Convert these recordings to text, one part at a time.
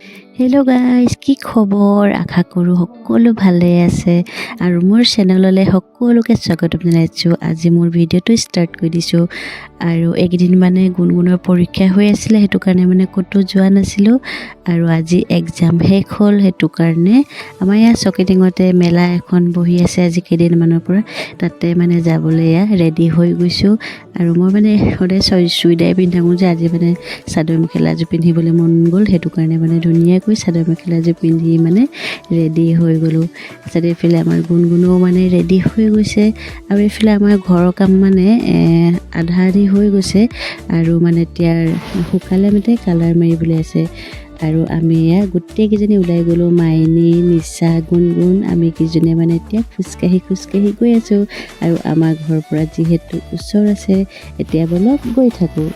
Hello' guys, কি খবৰ? আশা কৰোঁ সকলো ভালে আছে আৰু মোৰ চেনেললৈ সকলোকে স্বাগতম জনাইছোঁ। আজি মোৰ ভিডিঅ'টো ষ্টাৰ্ট কৰি দিছোঁ আৰু এইকেইদিন মানে গুণগুণৰ পৰীক্ষা হৈ আছিলে, সেইটো কাৰণে মানে ক'তো যোৱা নাছিলোঁ আৰু আজি এক্সাম শেষ হ'ল। সেইটো কাৰণে আমাৰ ইয়াৰ চকিডিঙতে মেলা এখন বহি আছে আজি কেইদিনমানৰ পৰা, তাতে মানে যাবলৈ ৰেডি হৈ গৈছোঁ। আৰু মই মানে সদায় চুইদাৰ পিন্ধি থাকোঁ যে, আজি মানে চাদৰ মেখেলা এযোৰ পিন্ধিবলৈ মন গ'ল, সেইটো কাৰণে মানে ধুনীয়াকৈ চাদৰ মেখেলাযোৰ পিন্ধি মানে ৰেডি হৈ গ'লোঁ। তাৰপিছত এইফালে আমাৰ গুণগুণো মানে ৰেডি হৈ গৈছে আৰু এইফালে আমাৰ ঘৰৰ কাম মানে আধা আধি হৈ গৈছে আৰু মানে এতিয়া শুকালে মানে কালাৰ মাৰিবলৈ আছে। আৰু আমি গোটেইকেইজনী ওলাই গ'লোঁ, মাইনী, নিচা, গুণগুণ, আমি কেইজনীয়ে মানে এতিয়া খোজকাঢ়ি গৈ আছোঁ আৰু আমাৰ ঘৰৰ পৰা যিহেতু ওচৰ আছে, এতিয়া ব'লক গৈ থাকোঁ।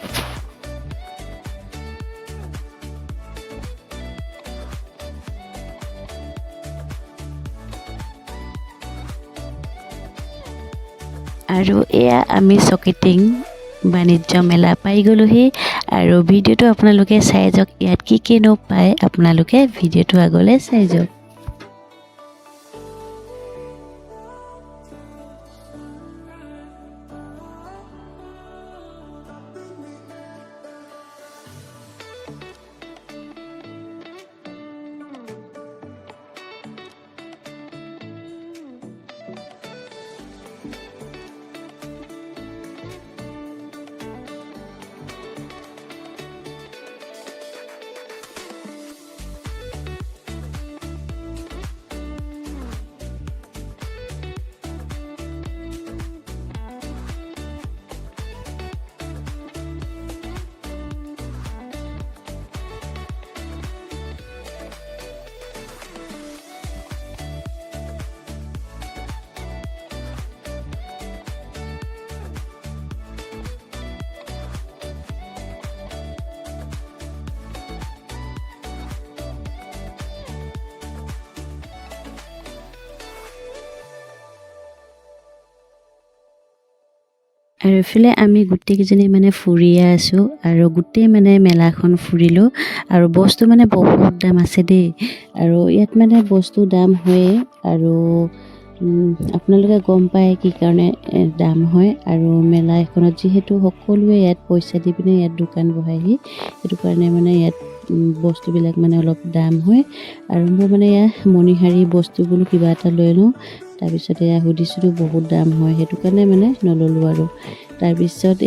আৰু এয়া আমি চকিডিং বাণিজ্য মেলা পাই গ'লোহি আৰু ভিডিঅ'টো আপোনালোকে চাই যাওক। ইয়াত কি কিনো পায় আপোনালোকে ভিডিঅ'টো আগলৈ চাই যাওক। আৰু এইফালে আমি গোটেইকেইজনী মানে ফুৰিয়ে আছোঁ আৰু গোটেই মানে মেলাখন ফুৰিলোঁ আৰু বস্তু মানে বহুত দাম আছে দেই। আৰু ইয়াত মানে বস্তু দাম হয়েই আৰু আপোনালোকে গম পায় কি কাৰণে দাম হয়। আৰু মেলা এখনত যিহেতু সকলোৱে ইয়াত পইচা দি পিনে ইয়াত দোকান বহায়হি, সেইটো কাৰণে মানে ইয়াত বস্তুবিলাক মানে অলপ দাম হয়। আৰু মোৰ মানে মণিহাৰী বস্তু বোলো কিবা এটা লৈ লওঁ, তাৰপিছত সুধিছিলোঁ বহুত দাম হয়, সেইটো কাৰণে মানে নল'লোঁ। আৰু তাৰপিছত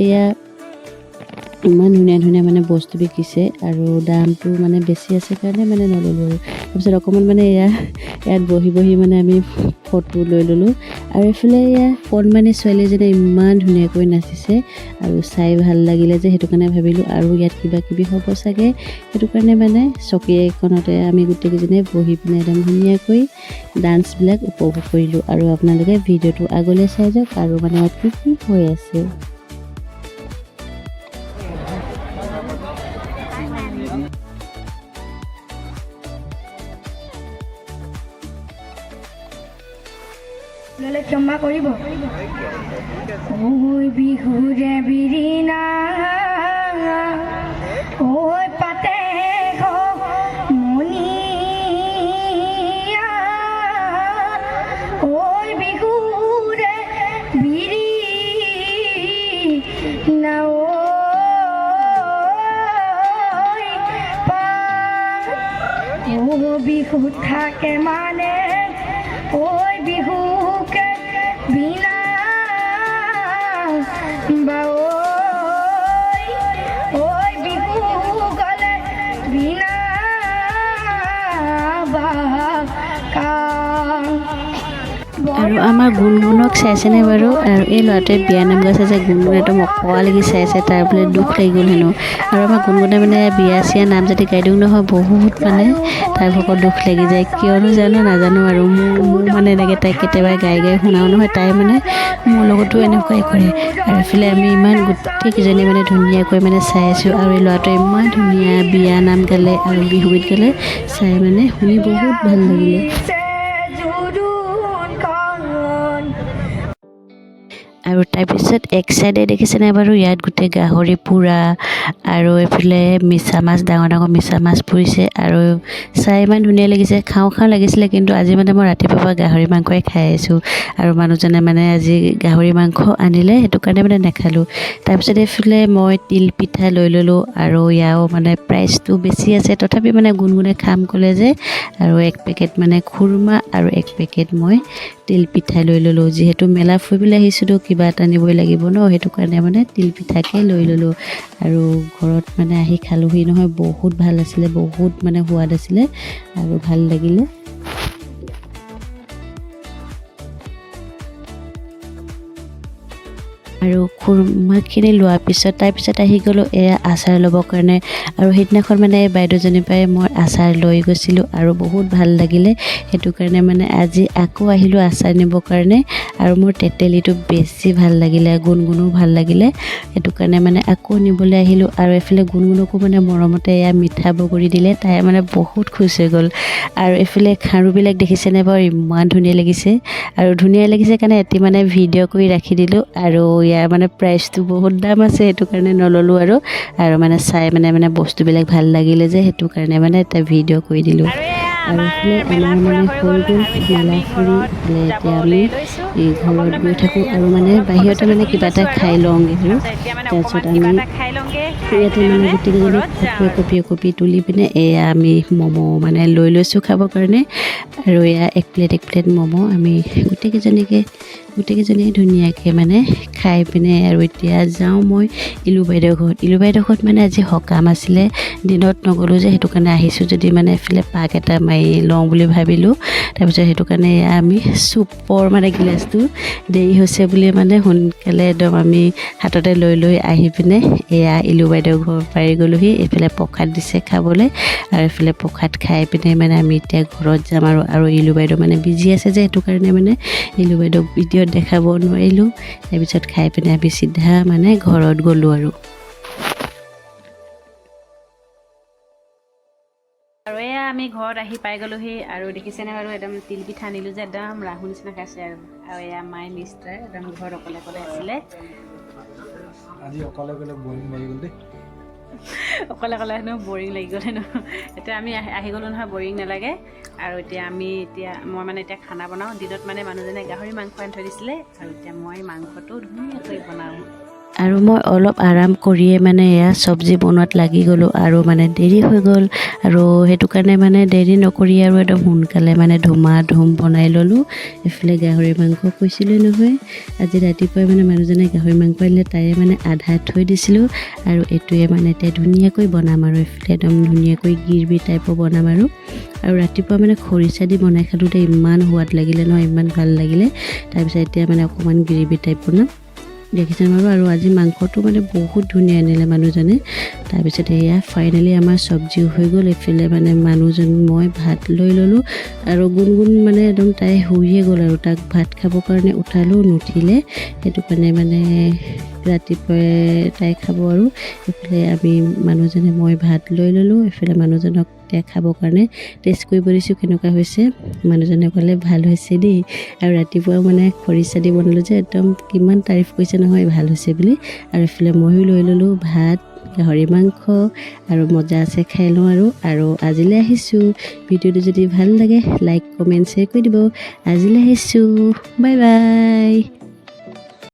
ইমান ধুনীয়া ধুনীয়া মানে বস্তু বিকিছে আৰু দামটো মানে বেছি আছে কাৰণে মানে নল'লোঁ। আৰু তাৰপিছত অকণমান মানে ইয়াত বহি মানে আমি ফটো লৈ ল'লোঁ। আৰু এইফালে কণমানি ছোৱালীজনীয়ে ইমান ধুনীয়াকৈ নাচিছে আৰু চাই ভাল লাগিলে যে, সেইটো কাৰণে ভাবিলোঁ আৰু ইয়াত কিবা কিবি হ'ব চাগে, সেইটো কাৰণে মানে চকী এখনতে আমি গোটেইকেইজনীয়ে বহি পিনে একদম ধুনীয়াকৈ ডান্সবিলাক উপভোগ কৰিলোঁ। আৰু আপোনালোকে ভিডিঅ'টো আগলৈ চাই যাওক আৰু মানে কি কি হৈ আছে। ক্ষমা কৰিব। ঐ বিহুৰে বিৰিণা, ঐ পাতে মণিয়া, ঐ বিহুৰে বিৰিণা, বিহু থাকে মানে ঐ বিহুকে বিনা বা ঐ বিহু গলে বিনা বা আৰু আমাৰ গুণগুণক চাইছেনে বাৰু? আৰু এই ল'ৰাটোৱে বিয়ানাম গাইছে যে, গুণগুণ একদম অকৰা লাগি চাইছে, তাৰ বোলে দুখ লাগি গ'ল হেনো। আৰু আমাৰ গুণগুণে মানে বিয়া চিয়া নাম যদি গাই দিওঁ নহয়, বহুত মানে তাৰ ভকত দুখ লাগি যায়, কিয়নো জানো নাজানো। আৰু মোৰ মানে এনেকৈ তাইক কেতিয়াবা গাই শুনাও নহয়, তাই মানে মোৰ লগতো এনেকুৱাই কৰে। আৰু এইফালে আমি ইমান গোটেইকেইজনী মানে ধুনীয়াকৈ মানে চাই আছোঁ। আৰু এই ল'ৰাটোৱে ইমান ধুনীয়া বিয়া নাম গালে আৰু বিহুগীত গালে, চাই মানে শুনি বহুত ভাল লাগিলে। আৰু তাৰপিছত এক চাইডে দেখিছেনে বাৰু ইয়াত গোটেই গাহৰি পোৰা আৰু এইফালে মিছা মাছ ডাঙৰ ডাঙৰ মিছা মাছ পুৰিছে আৰু চাই ইমান ধুনীয়া লাগিছে খাওঁ খাওঁ লাগিছিলে কিন্তু আজি মানে মই ৰাতিপুৱাৰ পৰা গাহৰি মাংসই খাই আছোঁ আৰু মানুহজনে মানে আজি গাহৰি মাংস আনিলে সেইটো কাৰণে মানে নাখালোঁ তাৰপিছত এইফালে মই তিল পিঠা লৈ ল'লোঁ আৰু ইয়াও মানে প্ৰাইচটো বেছি আছে তথাপি মানে গুণগুণে খাম ক'লে যে আৰু এক পেকেট মানে খুৰমা আৰু এক পেকেট মই তিল পিঠা লৈ ল'লোঁ যিহেতু মেলা ফুৰিবলৈ আহিছিলোঁ কিবা এটা নিবই লাগিব ন সেইটো কাৰণে মানে তিল পিঠাকে লৈ ল'লোঁ আৰু ঘৰত মানে আহি খালোঁহি নহয় বহুত ভাল আছিলে বহুত মানে সোৱাদ আছিলে আৰু ভাল লাগিলে আৰু খুৰমাখিনি লোৱাৰ পিছত তাৰপিছত আহি গ'লোঁ এয়া আচাৰ ল'বৰ কাৰণে আৰু সেইদিনাখন মানে বাইদেউজনীৰ পৰাই মই আচাৰ লৈ গৈছিলোঁ আৰু বহুত ভাল লাগিলে সেইটো কাৰণে মানে আজি আকৌ আহিলোঁ আচাৰ নিবৰ কাৰণে আৰু মোৰ তেতেলীটো বেছি ভাল লাগিলে গুণগুণো ভাল লাগিলে সেইটো কাৰণে মানে আকৌ নিবলৈ আহিলোঁ আৰু এইফালে গুণগুণকো মানে মৰমতে এয়া মিঠা বগৰী দিলে তাই মানে বহুত খুচ হৈ গ'ল আৰু এইফালে খাৰুবিলাক দেখিছেনে বাৰু ইমান ধুনীয়া লাগিছে আৰু ধুনীয়া লাগিছে কাৰণে এটি মানে ভিডিঅ' কৰি ৰাখি দিলোঁ আৰু ইয়াৰ মানে প্ৰাইচটো বহুত দাম আছে সেইটো কাৰণে নল'লোঁ আৰু মানে চাই মানে বস্তুবিলাক ভাল লাগিলে যে সেইটো কাৰণে মানে এটা ভিডিঅ' কৰি দিলোঁ আৰু এইফালে আমাৰ মানে হৈ গ'ল মেলা ফুৰি এইফালে এতিয়া আমি ঘৰত গৈ থাকোঁ আৰু মানে বাহিৰতে মানে কিবা এটা খাই লওঁগৈ আৰু তাৰপিছত আমি ইয়াতে মানে গোটেইকেইজনী কপি তুলি পিনে এয়া আমি ম'ম' মানে লৈ লৈছোঁ খাবৰ কাৰণে আৰু এয়া এক প্লেট ম'ম' আমি গোটেইকেইজনীয়ে ধুনীয়াকৈ মানে খাই পিনে আৰু এতিয়া যাওঁ মই ইলু বাইদেউৰ ঘৰত মানে আজি সকাম আছিলে দিনত নগ'লোঁ যে সেইটো কাৰণে আহিছোঁ যদি মানে এইফালে পাক এটা মাৰি লওঁ বুলি ভাবিলোঁ তাৰপিছত সেইটো কাৰণে আমি চুপৰ মানে গিলাচটো দেৰি হৈছে বুলি মানে সোনকালে একদম আমি হাততে লৈ আহি পিনে এয়া ইলু বাইদেউৰ ঘৰ পাই গ'লোহি এইফালে প্ৰসাদ দিছে খাবলৈ আৰু এইফালে প্ৰসাদ খাই পিনে মানে আমি এতিয়া ঘৰত যাম আৰু ইলু বাইদেউ মানে বিজি আছে যে সেইটো কাৰণে মানে ইলু বাইদেউক ভিডিঅ'ত দেখাব নোৱাৰিলোঁ তাৰপিছত খাই পিনে আমি চিধা মানে ঘৰত গ'লোঁ আৰু এয়া আমি ঘৰত আহি পাই গ'লোহি আৰু দেখিছেনে বাৰু একদম তিল পিঠা আনিলোঁ যে একদম ৰাহু নিচিনা খাইছে আৰু এয়া মাই মিষ্টাৰ একদম ঘৰত অকলে আছিলে আজি অকলে বৰিং লাগি গ'ল দেই অকলে হেনো বৰিং লাগি গ'ল হেনো এতিয়া আমি আহি গ'লোঁ নহয় বৰিং নালাগে আৰু এতিয়া মই মানে এতিয়া খানা বনাওঁ দিনত মানে মানুহজনে গাহৰি মাংস আনি থৈ দিছিলে আৰু এতিয়া মই মাংসটো ধুনীয়াকৈ বনাওঁ আৰু মই অলপ আৰাম কৰিয়ে মানে এয়া চব্জি বনোৱাত লাগি গ'লোঁ আৰু মানে দেৰি হৈ গ'ল আৰু সেইটো কাৰণে মানে দেৰি নকৰি আৰু একদম সোনকালে মানে ধুম বনাই ল'লোঁ এইফালে গাহৰি মাংস কৈছিলোঁ নহয় আজি ৰাতিপুৱাই মানে মানুহজনে গাহৰি মাংস আনিলে তাৰে মানে আধা থৈ দিছিলোঁ আৰু এইটোৱে মানে এতিয়া ধুনীয়াকৈ বনাম আৰু এইফালে একদম ধুনীয়াকৈ গ্ৰেভি টাইপৰ বনাম আৰু ৰাতিপুৱা মানে খৰিচা দি বনাই খালোঁতে ইমান সোৱাদ লাগিলে নহয় ইমান ভাল লাগিলে তাৰপিছত এতিয়া মানে অকণমান গ্ৰেভি টাইপ বনাম দেখিছে বাৰু আৰু আজি মাংসটো মানে বহুত ধুনীয়া আনিলে মানুহজনে তাৰপিছত এয়া ফাইনেলি আমাৰ চব্জিও হৈ গ'ল এইফালে মানে মানুহজন মই ভাত লৈ ল'লোঁ আৰু গুণগুণ মানে একদম তাই শুইয়ে গ'ল আৰু তাক ভাত খাবৰ কাৰণে উঠালোঁ নুঠিলে সেইটো কাৰণে মানে ৰাতিপুৱাই তাই খাব আৰু এইফালে আমি মানুহজনে মই ভাত লৈ ল'লোঁ এইফালে মানুহজনক খাবৰ কাৰণে টেষ্ট কৰিব দিছোঁ কেনেকুৱা হৈছে মানুহজনে ক'লে ভাল হৈছে দেই আৰু ৰাতিপুৱা মানে খৰিচা দি বনালোঁ যে একদম কিমান তাৰিফ কৰিছে নহয় ভাল হৈছে বুলি আৰু এইফালে ময়ো লৈ ল'লোঁ ভাত গাহৰি মাংস আৰু মজা আছে খাই লওঁ আৰু আজিলৈ আহিছোঁ ভিডিঅ'টো যদি ভাল লাগে লাইক কমেণ্ট শ্বেয়াৰ কৰি দিব আজিলৈ আহিছোঁ বাই বাই